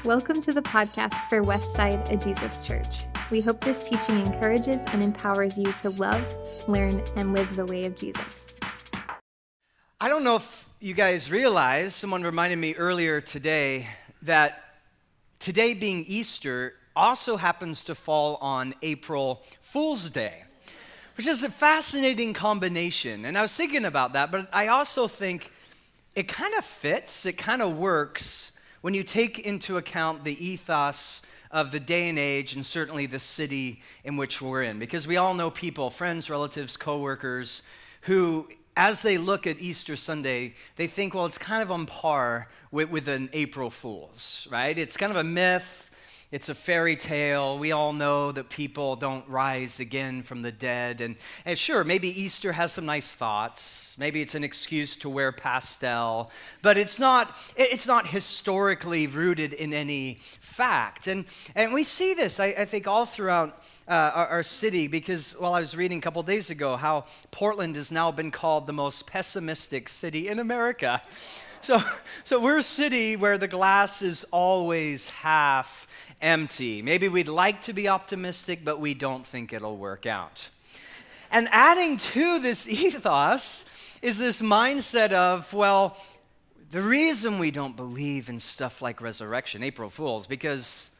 Welcome to the podcast for Westside, a Jesus Church. We hope this teaching encourages and empowers you to love, learn, and live the way of Jesus. I don't know if you guys realize, someone reminded me earlier today that today being Easter also happens to fall on April Fool's Day, which is a fascinating combination. And I was thinking about that, but I also think it kind of fits, it kind of works when you take into account the ethos of the day and age and certainly the city in which we're in. Because we all know people, friends, relatives, coworkers, who as they look at Easter Sunday, they think, well, it's kind of on par with an April Fool's, right? It's kind of a myth. It's a fairy tale. We all know that people don't rise again from the dead. And sure, maybe Easter has some nice thoughts. Maybe it's an excuse to wear pastel. But it's not historically rooted in any fact. And we see this, I think, all throughout our city, because while I was reading a couple days ago how Portland has now been called the most pessimistic city in America. So we're a city where the glass is always half empty. Maybe we'd like to be optimistic, but we don't think it'll work out. And adding to this ethos is this mindset of, well, the reason we don't believe in stuff like resurrection, April Fools, because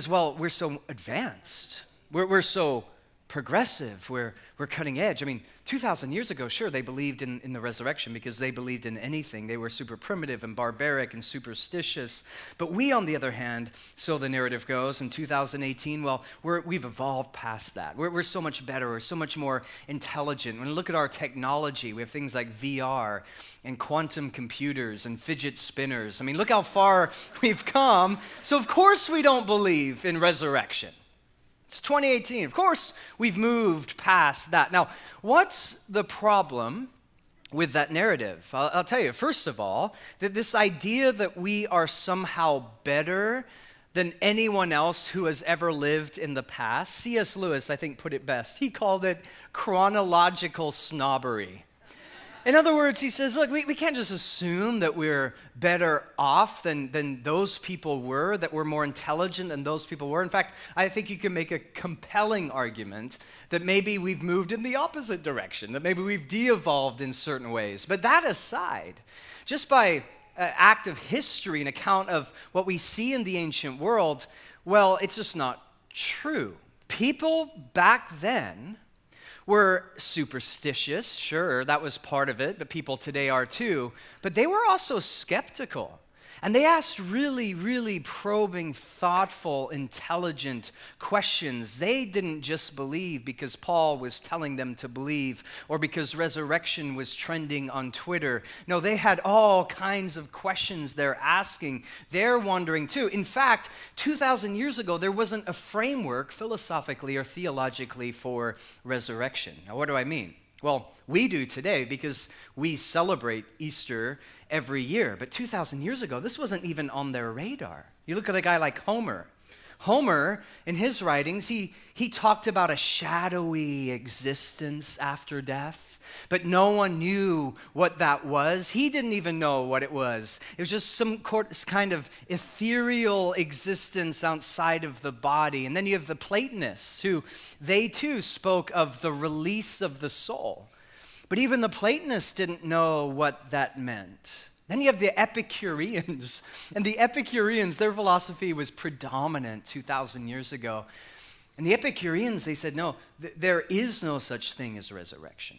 well, we're so advanced. We're so progressive. We're cutting edge. I mean, 2,000 years ago, sure, they believed in the resurrection because they believed in anything. They were super primitive and barbaric and superstitious. But we, on the other hand, so the narrative goes, in 2018, well, we've evolved past that. We're so much better. We're so much more intelligent. When you look at our technology, we have things like VR and quantum computers and fidget spinners. I mean, look how far we've come. So of course we don't believe in resurrection. It's 2018. Of course, we've moved past that. Now, what's the problem with that narrative? I'll tell you, first of all, that this idea that we are somehow better than anyone else who has ever lived in the past. C.S. Lewis, I think, put it best. He called it chronological snobbery. In other words, he says, look, we can't just assume that we're better off than those people were, that we're more intelligent than those people were. In fact, I think you can make a compelling argument that maybe we've moved in the opposite direction, that maybe we've de-evolved in certain ways. But that aside, just by act of history, an account of what we see in the ancient world, well, it's just not true. People back then were superstitious, sure, that was part of it, but people today are too. But they were also skeptical. And they asked really, really probing, thoughtful, intelligent questions. They didn't just believe because Paul was telling them to believe or because resurrection was trending on Twitter. No, they had all kinds of questions they're asking. They're wondering too. In fact, 2,000 years ago, there wasn't a framework philosophically or theologically for resurrection. Now, what do I mean? Well, we do today because we celebrate Easter every year. But 2,000 years ago, this wasn't even on their radar. You look at a guy like Homer. Homer, in his writings, he talked about a shadowy existence after death, but no one knew what that was. He didn't even know what it was. It was just some kind of ethereal existence outside of the body. And then you have the Platonists, who they too spoke of the release of the soul. But even the Platonists didn't know what that meant. Then you have the Epicureans. And the Epicureans, their philosophy was predominant 2,000 years ago. And the Epicureans, they said, no, there is no such thing as resurrection.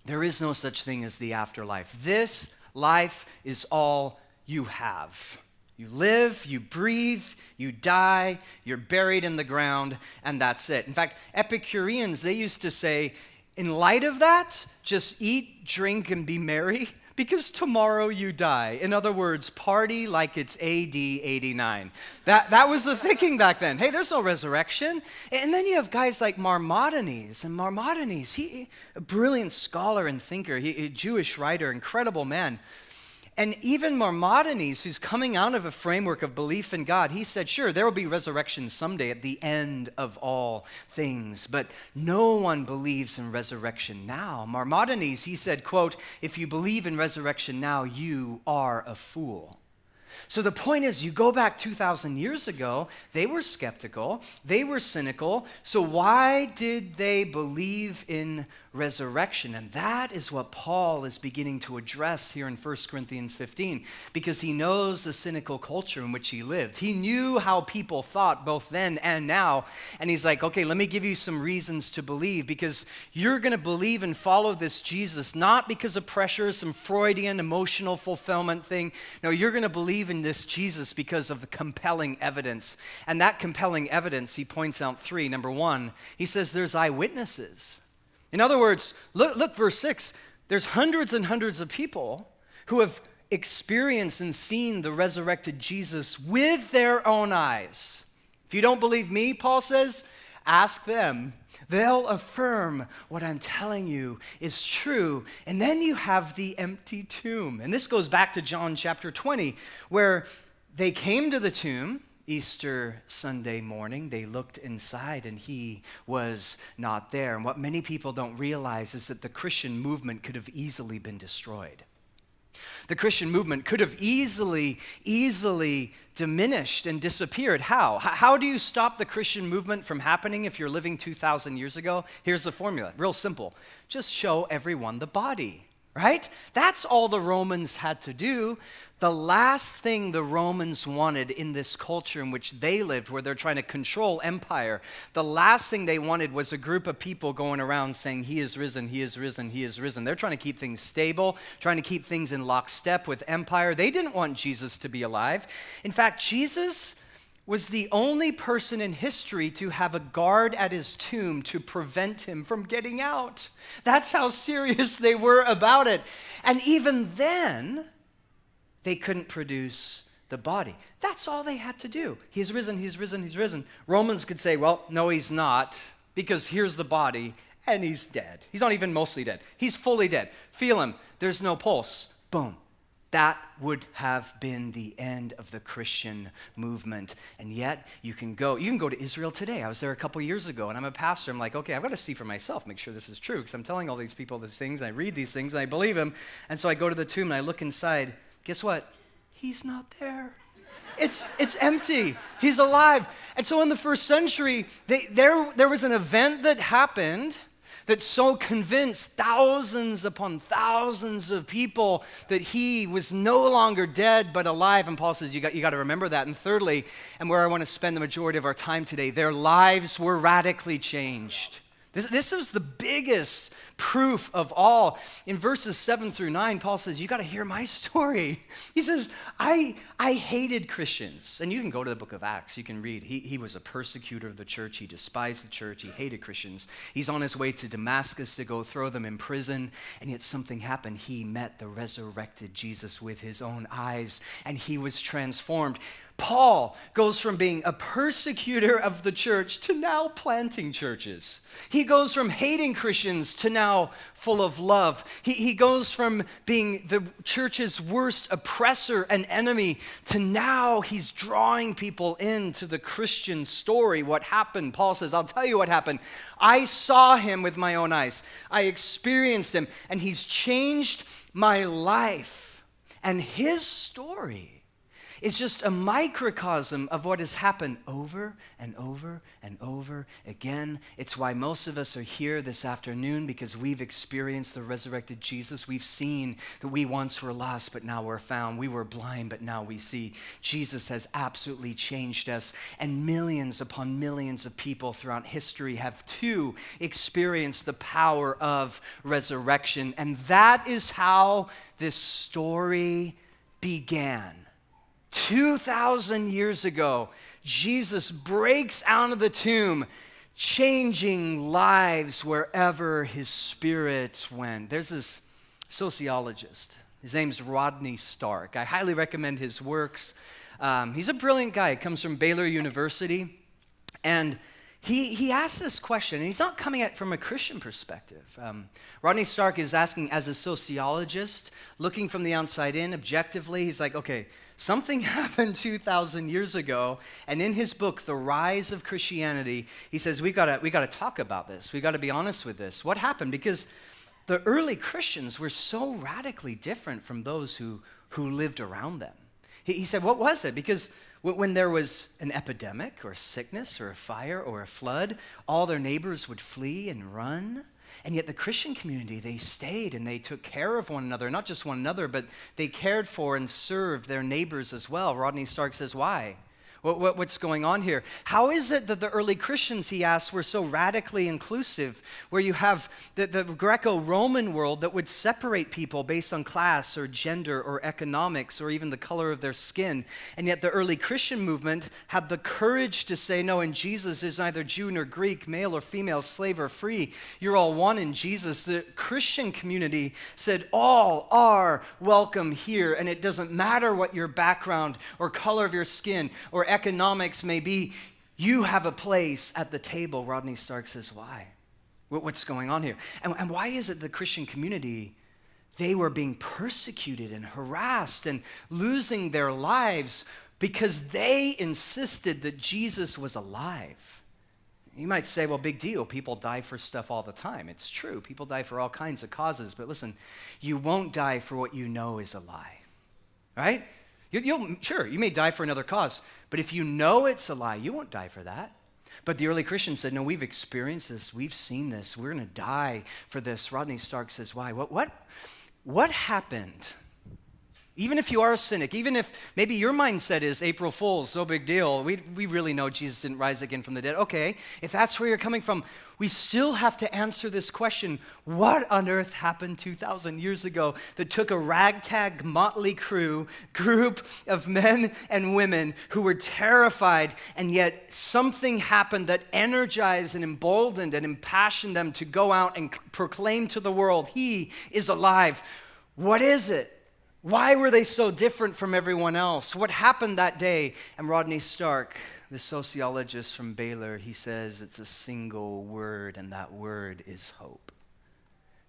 There is no such thing as the afterlife. This life is all you have. You live, you breathe, you die, you're buried in the ground, and that's it. In fact, Epicureans, they used to say, in light of that, just eat, drink, and be merry, because tomorrow you die. In other words, party like it's AD 89. That was the thinking back then. Hey, there's no resurrection. And then you have guys like Maimonides. And Maimonides, he a brilliant scholar and thinker, a Jewish writer, incredible man. And even Maimonides, who's coming out of a framework of belief in God, he said, sure, there will be resurrection someday at the end of all things, but no one believes in resurrection now. Maimonides, he said, quote, if you believe in resurrection now, you are a fool. So the point is, you go back 2,000 years ago, they were skeptical, they were cynical, so why did they believe in resurrection? And that is what Paul is beginning to address here in 1 Corinthians 15, because he knows the cynical culture in which he lived. He knew how people thought both then and now, and he's like, okay, let me give you some reasons to believe, because you're going to believe and follow this Jesus, not because of pressure, some Freudian emotional fulfillment thing. No, you're going to believe in this Jesus because of the compelling evidence. And that compelling evidence, he points out three. Number one, he says there's eyewitnesses. In other words, look verse 6. There's hundreds and hundreds of people who have experienced and seen the resurrected Jesus with their own eyes. If you don't believe me, Paul says, ask them. They'll affirm what I'm telling you is true. And then you have the empty tomb. And this goes back to John chapter 20, where they came to the tomb Easter Sunday morning. They looked inside and he was not there. And what many people don't realize is that the Christian movement could have easily been destroyed. The Christian movement could have easily diminished and disappeared. How? How do you stop the Christian movement from happening if you're living 2,000 years ago? Here's the formula, real simple. Just show everyone the body, right? That's all the Romans had to do. The last thing the Romans wanted in this culture in which they lived, where they're trying to control empire, the last thing they wanted was a group of people going around saying, he is risen, he is risen, he is risen. They're trying to keep things stable, trying to keep things in lockstep with empire. They didn't want Jesus to be alive. In fact, Jesus was the only person in history to have a guard at his tomb to prevent him from getting out. That's how serious they were about it. And even then, they couldn't produce the body. That's all they had to do. He's risen, he's risen, he's risen. Romans could say, well, no, he's not, because here's the body, and he's dead. He's not even mostly dead. He's fully dead. Feel him. There's no pulse. Boom. That would have been the end of the Christian movement. And yet, you can go to Israel today. I was there a couple years ago, and I'm a pastor. I'm like, okay, I've got to see for myself, make sure this is true, because I'm telling all these people these things, and I read these things, and I believe them. And so I go to the tomb, and I look inside. Guess what? He's not there. It's empty. He's alive. And so in the first century, there was an event that happened that so convinced thousands upon thousands of people that he was no longer dead but alive. And Paul says, you got to remember that. And thirdly, and where I want to spend the majority of our time today, their lives were radically changed. This was the biggest proof of all. In verses 7 through 9, Paul says, you got to hear my story. He says, I hated Christians. And you can go to the book of Acts. You can read. He was a persecutor of the church. He despised the church. He hated Christians. He's on his way to Damascus to go throw them in prison. And yet something happened. He met the resurrected Jesus with his own eyes, and he was transformed. Paul goes from being a persecutor of the church to now planting churches. He goes from hating Christians to now full of love. He goes from being the church's worst oppressor and enemy to now he's drawing people into the Christian story. What happened? Paul says, I'll tell you what happened. I saw him with my own eyes. I experienced him, and he's changed my life. And his story is just a microcosm of what has happened over and over and over again. It's why most of us are here this afternoon, because we've experienced the resurrected Jesus. We've seen that we once were lost, but now we're found. We were blind, but now we see. Jesus has absolutely changed us, and millions upon millions of people throughout history have too experienced the power of resurrection. And that is how this story began. 2,000 years ago, Jesus breaks out of the tomb, changing lives wherever his spirit went. There's this sociologist. His name's Rodney Stark. I highly recommend his works. He's a brilliant guy. He comes from Baylor University. And he asks this question, and he's not coming at it from a Christian perspective. Rodney Stark is asking, as a sociologist, looking from the outside in, objectively, he's like, okay, something happened 2,000 years ago, and in his book, The Rise of Christianity, he says, we got to talk about this. We got to be honest with this. What happened? Because the early Christians were so radically different from those who lived around them. He said, what was it? Because when there was an epidemic or a sickness or a fire or a flood, all their neighbors would flee and run. And yet the Christian community, they stayed and they took care of one another, not just one another, but they cared for and served their neighbors as well. Rodney Stark says, why? What's going on here? How is it that the early Christians, he asked, were so radically inclusive, where you have the Greco-Roman world that would separate people based on class or gender or economics or even the color of their skin, and yet the early Christian movement had the courage to say, no, in Jesus is neither Jew nor Greek, male or female, slave or free. You're all one in Jesus. The Christian community said, all are welcome here, and it doesn't matter what your background or color of your skin or economics may be, you have a place at the table. Rodney Stark says, why? What's going on here? And why is it the Christian community, they were being persecuted and harassed and losing their lives because they insisted that Jesus was alive? You might say, well, big deal. People die for stuff all the time. It's true. People die for all kinds of causes. But listen, you won't die for what you know is a lie, right? Sure, you may die for another cause, but if you know it's a lie, you won't die for that. But the early Christians said, no, we've experienced this, we've seen this, we're going to die for this. Rodney Stark says, why? What happened? Even if you are a cynic, even if maybe your mindset is April Fool's, no big deal. We really know Jesus didn't rise again from the dead. Okay, if that's where you're coming from, we still have to answer this question. What on earth happened 2,000 years ago that took a ragtag, motley group of men and women who were terrified, and yet something happened that energized and emboldened and impassioned them to go out and proclaim to the world, He is alive. What is it? Why were they so different from everyone else? What happened that day? And Rodney Stark, the sociologist from Baylor, he says it's a single word, and that word is hope.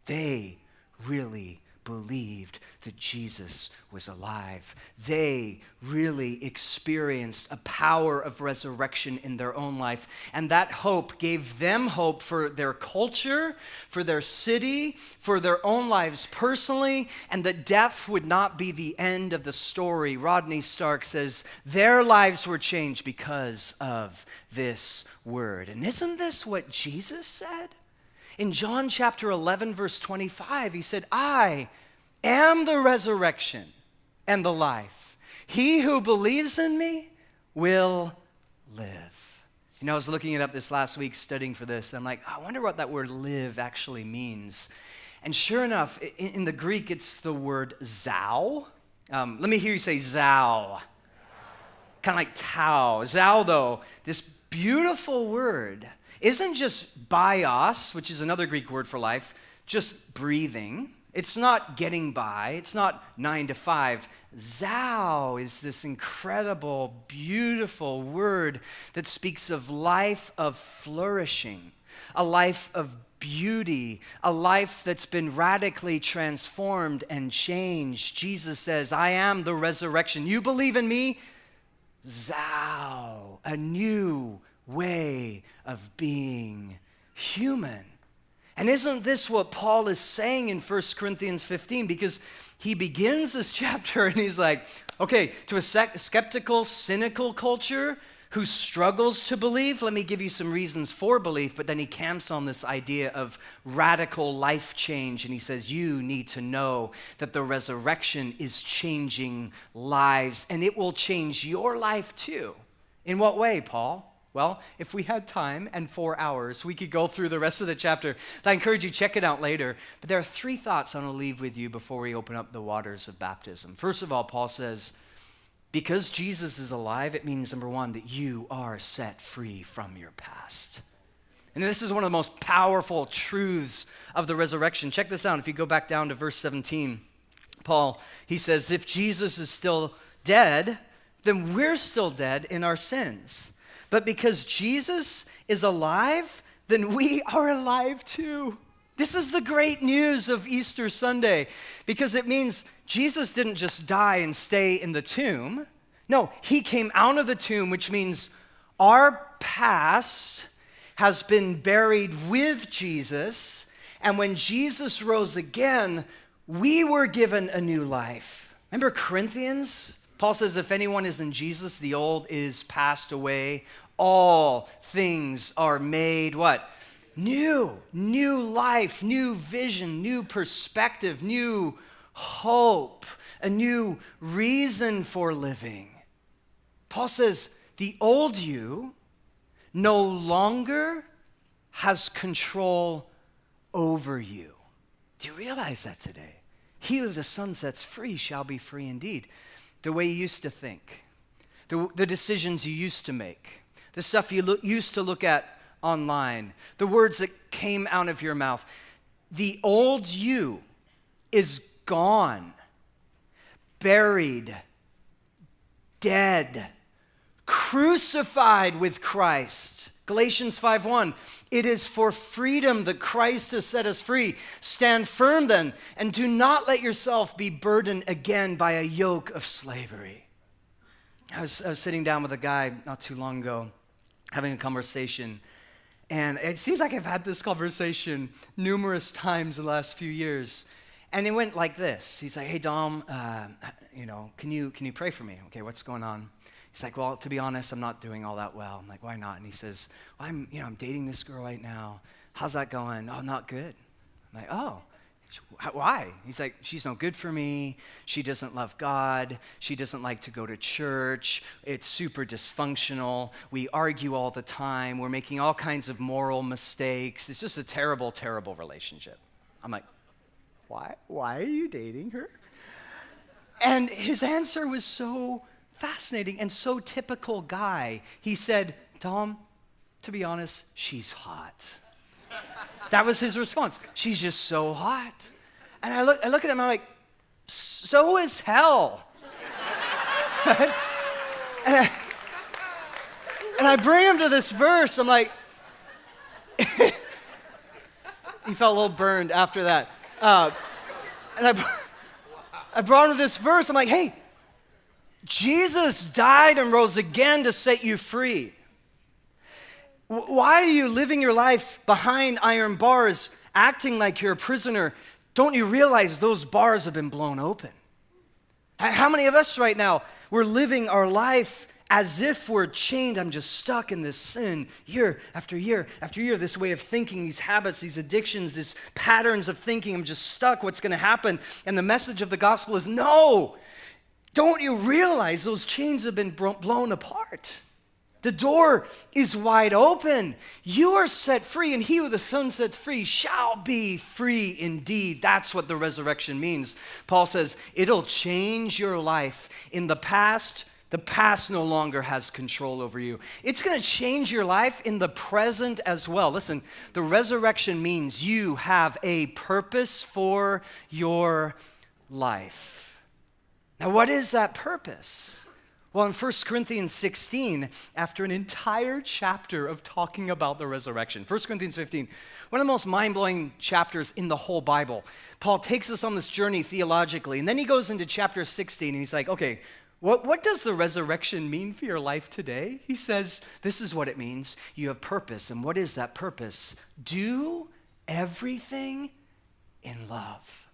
They really believed that Jesus was alive. They really experienced a power of resurrection in their own life. And that hope gave them hope for their culture, for their city, for their own lives personally, and that death would not be the end of the story. Rodney Stark says their lives were changed because of this word. And isn't this what Jesus said? In John chapter 11, verse 25, he said, I am the resurrection and the life. He who believes in me will live. You know, I was looking it up this last week, studying for this. And I'm like, I wonder what that word live actually means. And sure enough, in the Greek, it's the word zao. Let me hear you say zao. Kind of like tau. Zao, though, this beautiful word isn't just bios, which is another Greek word for life, just breathing. It's not getting by. It's not 9 to 5. Zao is this incredible, beautiful word that speaks of life of flourishing, a life of beauty, a life that's been radically transformed and changed. Jesus says, I am the resurrection. You believe in me? Zao, a new way of being human. And isn't this what Paul is saying in 1 Corinthians 15? Because he begins this chapter and he's like, okay, to a skeptical, cynical culture who struggles to believe, let me give you some reasons for belief. But then he camps on this idea of radical life change. And he says, you need to know that the resurrection is changing lives, and it will change your life too. In what way, Paul? Well, if we had time and 4 hours, we could go through the rest of the chapter. I encourage you, check it out later. But there are 3 thoughts I want to leave with you before we open up the waters of baptism. First of all, Paul says, because Jesus is alive, it means, number 1, that you are set free from your past. And this is one of the most powerful truths of the resurrection. Check this out. If you go back down to verse 17, Paul, he says, if Jesus is still dead, then we're still dead in our sins. But because Jesus is alive, then we are alive too. This is the great news of Easter Sunday, because it means Jesus didn't just die and stay in the tomb. No, he came out of the tomb, which means our past has been buried with Jesus. And when Jesus rose again, we were given a new life. Remember Corinthians? Paul says, if anyone is in Jesus, the old is passed away. All things are made what? New. New life, new vision, new perspective, new hope, a new reason for living. Paul says, the old you no longer has control over you. Do you realize that today? He who the Son sets free shall be free indeed. The way you used to think, the decisions you used to make, the stuff you used to look at online, the words that came out of your mouth. The old you is gone, buried, dead, crucified with Christ. Galatians 5:1, it is for freedom that Christ has set us free. Stand firm then, and do not let yourself be burdened again by a yoke of slavery. I was sitting down with a guy not too long ago, having a conversation, and it seems like I've had this conversation numerous times in the last few years, and it went like this. He's like, hey, Dom, can you pray for me? Okay, what's going on? He's like, well, to be honest, I'm not doing all that well. I'm like, why not? And he says, well, I'm dating this girl right now. How's that going? Oh, not good. I'm like, oh, why? He's like, she's no good for me. She doesn't love God. She doesn't like to go to church. It's super dysfunctional. We argue all the time. We're making all kinds of moral mistakes. It's just a terrible, terrible relationship. I'm like, why are you dating her? And his answer was so fascinating and so typical guy. He said, Tom, to be honest, she's hot. That was his response. She's just so hot. And I look at him, I'm like, so is hell. and I bring him to this verse. I'm like, he felt a little burned after that. And I brought him to this verse. I'm like, hey, Jesus died and rose again to set you free. Why are you living your life behind iron bars, acting like you're a prisoner? Don't you realize those bars have been blown open? How many of us right now, we're living our life as if we're chained? I'm just stuck in this sin year after year after year, this way of thinking, these habits, these addictions, these patterns of thinking. I'm just stuck. What's going to happen? And the message of the gospel is no. Don't you realize those chains have been blown apart? The door is wide open. You are set free, and he who the Son sets free shall be free indeed. That's what the resurrection means. Paul says it'll change your life. In the past no longer has control over you. It's going to change your life in the present as well. Listen, the resurrection means you have a purpose for your life. Now, what is that purpose? Well, in 1 Corinthians 16, after an entire chapter of talking about the resurrection, 1 Corinthians 15, one of the most mind-blowing chapters in the whole Bible, Paul takes us on this journey theologically, and then he goes into chapter 16, and he's like, okay, what does the resurrection mean for your life today? He says, this is what it means. You have purpose, and what is that purpose? Do everything in love.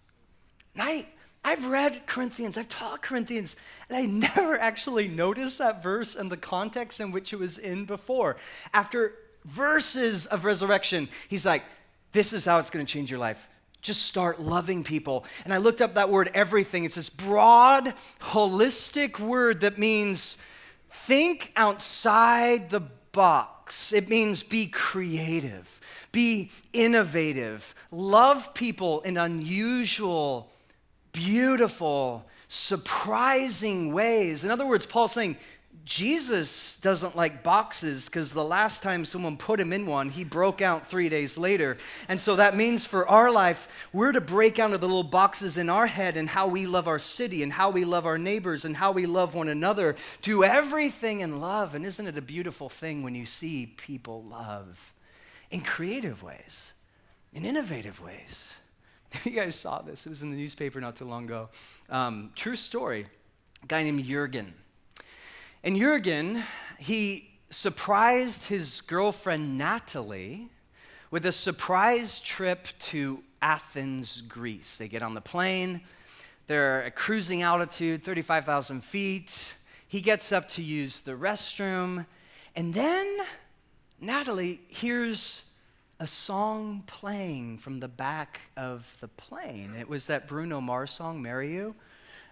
I've read Corinthians, I've taught Corinthians, and I never actually noticed that verse and the context in which it was in before. After verses of resurrection, he's like, this is how it's going to change your life. Just start loving people. And I looked up that word, everything. It's this broad, holistic word that means think outside the box. It means be creative, be innovative, love people in unusual, beautiful, surprising ways. In other words, Paul's saying, Jesus doesn't like boxes because the last time someone put him in one, he broke out 3 days later. And so that means for our life, we're to break out of the little boxes in our head and how we love our city and how we love our neighbors and how we love one another. Do everything in love. And isn't it a beautiful thing when you see people love in creative ways, in innovative ways? You guys saw this. It was in the newspaper not too long ago. True story. A guy named Jurgen. And Jurgen, he surprised his girlfriend Natalie with a surprise trip to Athens, Greece. They get on the plane. They're at cruising altitude, 35,000 feet. He gets up to use the restroom. And then Natalie hears a song playing from the back of the plane. It was that Bruno Mars song, Marry You.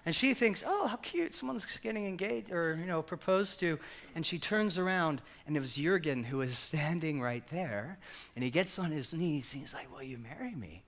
And she thinks, oh, how cute, someone's getting engaged or, proposed to. And she turns around, and it was Jürgen who was standing right there. And he gets on his knees, and he's like, will you marry me?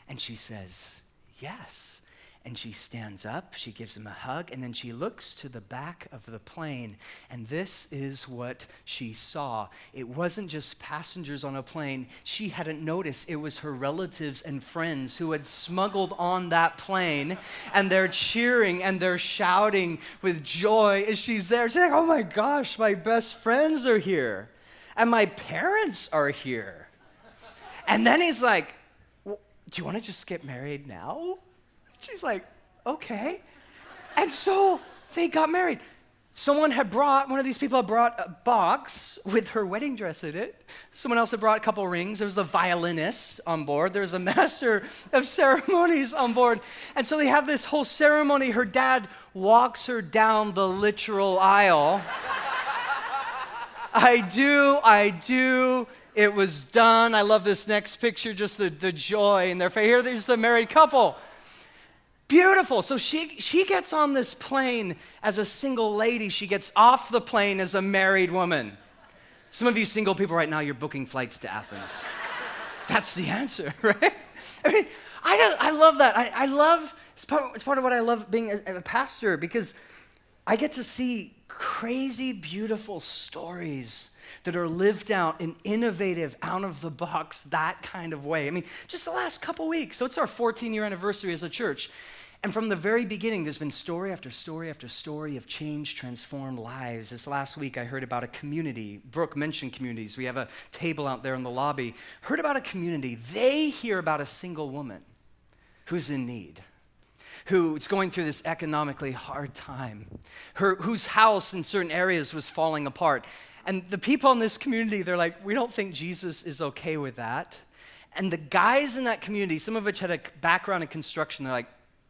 And she says, yes. And she stands up, she gives him a hug, and then she looks to the back of the plane, and this is what she saw. It wasn't just passengers on a plane. She hadn't noticed. It was her relatives and friends who had smuggled on that plane, and they're cheering and they're shouting with joy as she's there. She's like, oh my gosh, my best friends are here, and my parents are here. And then he's like, well, do you want to just get married now? She's like, okay. And so they got married. One of these people had brought a box with her wedding dress in it. Someone else had brought a couple rings. There was a violinist on board. There was a master of ceremonies on board. And so they have this whole ceremony. Her dad walks her down the literal aisle. I do. It was done. I love this next picture, just the joy in their face. Here, there's the married couple. Beautiful. So she gets on this plane as a single lady. She gets off the plane as a married woman. Some of you single people right now, you're booking flights to Athens. That's the answer, right? I mean, I love that. I love, it's part of what I love being a pastor, because I get to see crazy, beautiful stories that are lived out in innovative, out-of-the-box, that kind of way. I mean, just the last couple weeks. So it's our 14-year anniversary as a church. And from the very beginning, there's been story after story after story of change, transformed lives. This last week, I heard about a community. Brooke mentioned communities. We have a table out there in the lobby. Heard about a community. They hear about a single woman who's in need, who's going through this economically hard time, whose house in certain areas was falling apart. And the people in this community, they're like, we don't think Jesus is okay with that. And the guys in that community, some of which had a background in construction, they're like,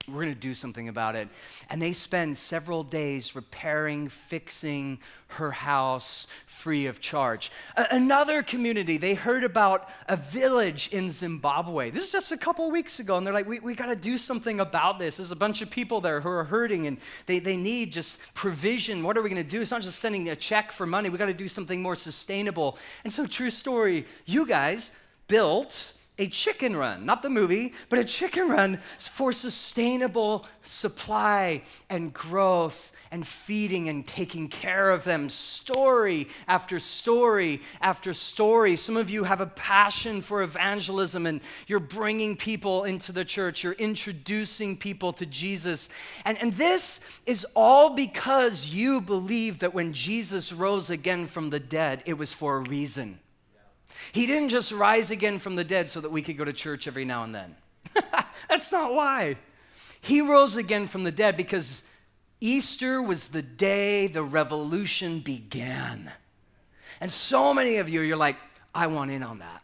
we're going to do something about it. And they spend several days repairing, fixing her house free of charge. Another community, they heard about a village in Zimbabwe. This is just a couple of weeks ago, and they're like, we got to do something about this. There's a bunch of people there who are hurting, and they need just provision. What are we going to do? It's not just sending a check for money. We got to do something more sustainable. And so, true story, you guys built a chicken run, not the movie, but a chicken run for sustainable supply and growth and feeding and taking care of them. Story after story after story. Some of you have a passion for evangelism, and you're bringing people into the church. You're introducing people to Jesus. And this is all because you believe that when Jesus rose again from the dead, it was for a reason. He didn't just rise again from the dead so that we could go to church every now and then. That's not why. He rose again from the dead because Easter was the day the revolution began. And so many of you, you're like, I want in on that.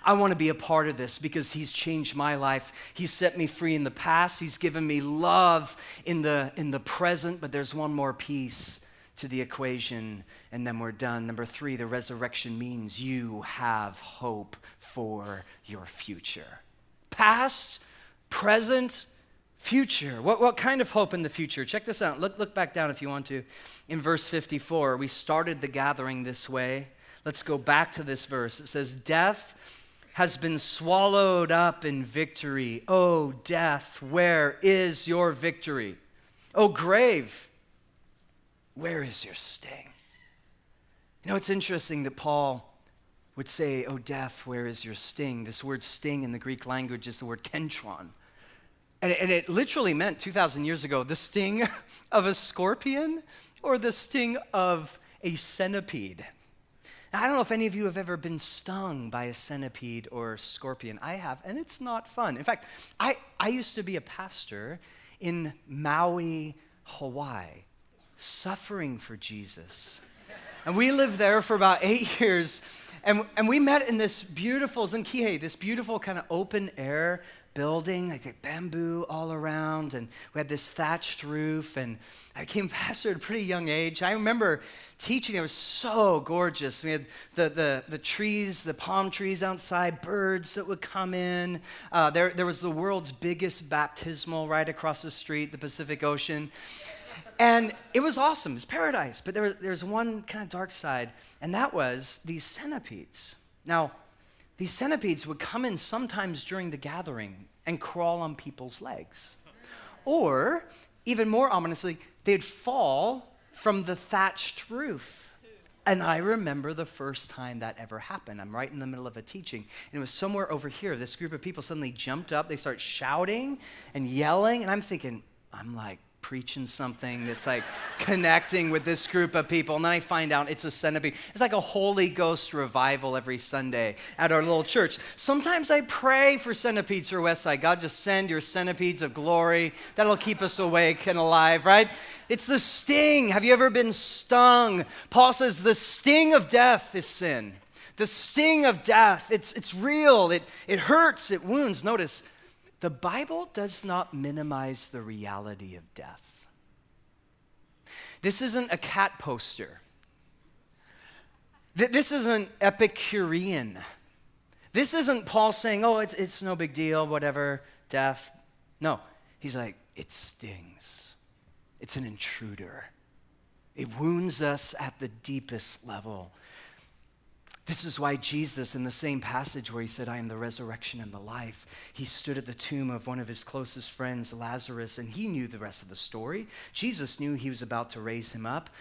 I want to be a part of this because he's changed my life. He's set me free in the past. He's given me love in the present, but there's one more piece to the equation, and then we're done. Number 3, the resurrection means you have hope for your future. Past, present, future. What kind of hope in the future? Check this out. Look back down if you want to. In verse 54, we started the gathering this way. Let's go back to this verse. It says, death has been swallowed up in victory. Oh, death, where is your victory? Oh, grave, where is your sting? You know, it's interesting that Paul would say, oh, death, where is your sting? This word sting in the Greek language is the word kentron. And it literally meant 2,000 years ago, the sting of a scorpion or the sting of a centipede. Now, I don't know if any of you have ever been stung by a centipede or scorpion. I have, and it's not fun. In fact, I used to be a pastor in Maui, Hawaii, suffering for Jesus. And we lived there for about 8 years, and we met in this beautiful, Zenkihe, this beautiful kind of open air building, like bamboo all around, and we had this thatched roof, and I became pastor at a pretty young age. I remember teaching. It was so gorgeous. We had the trees, the palm trees outside, birds that would come in. There was the world's biggest baptismal right across the street, the Pacific Ocean. And it was awesome. It was paradise. But there's one kind of dark side, and that was these centipedes. Now, these centipedes would come in sometimes during the gathering and crawl on people's legs. Or, even more ominously, they'd fall from the thatched roof. And I remember the first time that ever happened. I'm right in the middle of a teaching. And it was somewhere over here. This group of people suddenly jumped up. They start shouting and yelling. And I'm thinking, I'm like preaching something that's like connecting with this group of people. And then I find out it's a centipede. It's like a Holy Ghost revival every Sunday at our little church. Sometimes I pray for centipedes for Westside. God, just send your centipedes of glory. That'll keep us awake and alive, right? It's the sting. Have you ever been stung? Paul says the sting of death is sin. The sting of death, it's real. It hurts, it wounds. Notice, the Bible does not minimize the reality of death. This isn't a cat poster. This isn't Epicurean. This isn't Paul saying, oh, it's no big deal, whatever, death. No, he's like, it stings. It's an intruder. It wounds us at the deepest level. This is why Jesus, in the same passage where he said, I am the resurrection and the life, he stood at the tomb of one of his closest friends, Lazarus, and he knew the rest of the story. Jesus knew he was about to raise him up.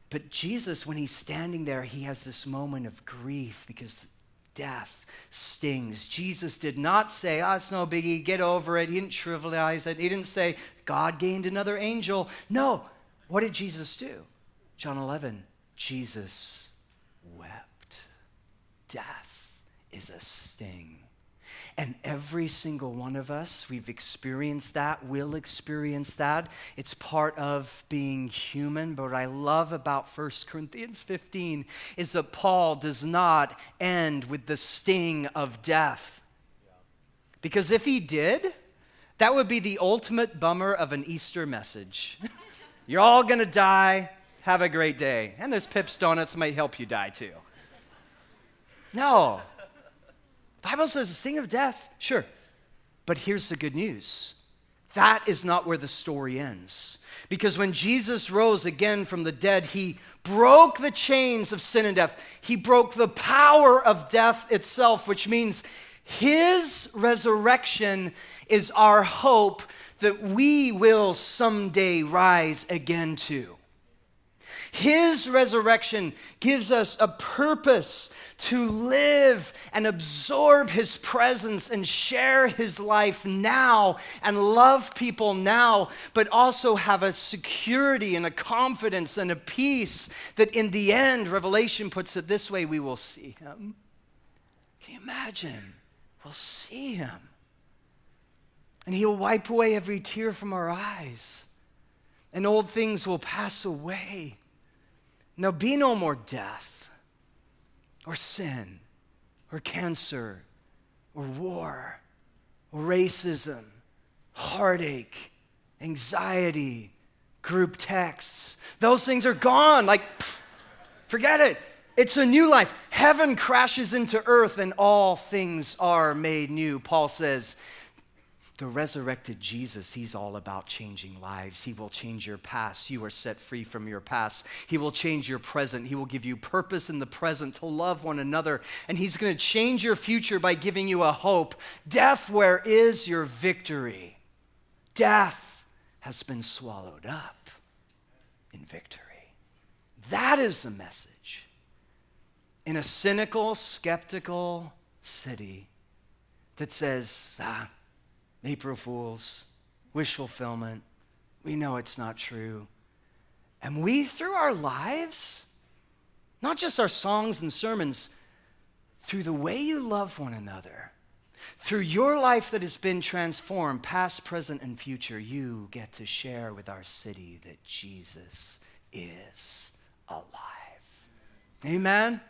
But Jesus, when he's standing there, he has this moment of grief because death stings. Jesus did not say, it's no biggie, get over it. He didn't trivialize it. He didn't say, God gained another angel. No. What did Jesus do? John 11, Jesus wept. Death is a sting. And every single one of us, we've experienced that, will experience that. It's part of being human. But what I love about 1 Corinthians 15 is that Paul does not end with the sting of death. Because if he did, that would be the ultimate bummer of an Easter message. You're all going to die. Have a great day. And there's Pips Donuts might help you die too. No. The Bible says the sting of death, sure. But here's the good news. That is not where the story ends. Because when Jesus rose again from the dead, he broke the chains of sin and death. He broke the power of death itself, which means his resurrection is our hope that we will someday rise again to. His resurrection gives us a purpose to live and absorb his presence and share his life now and love people now, but also have a security and a confidence and a peace that in the end, Revelation puts it this way, we will see him. Can you imagine? We'll see him. And he'll wipe away every tear from our eyes. And old things will pass away. There'll be no more death, or sin, or cancer, or war, or racism, heartache, anxiety, group texts. Those things are gone. Like, forget it. It's a new life. Heaven crashes into earth and all things are made new. Paul says, the resurrected Jesus, he's all about changing lives. He will change your past. You are set free from your past. He will change your present. He will give you purpose in the present to love one another. And he's going to change your future by giving you a hope. Death, where is your victory? Death has been swallowed up in victory. That is the message. In a cynical, skeptical city that says, April Fools, wish fulfillment. We know it's not true. And we, through our lives, not just our songs and sermons, through the way you love one another, through your life that has been transformed, past, present, and future, you get to share with our city that Jesus is alive. Amen?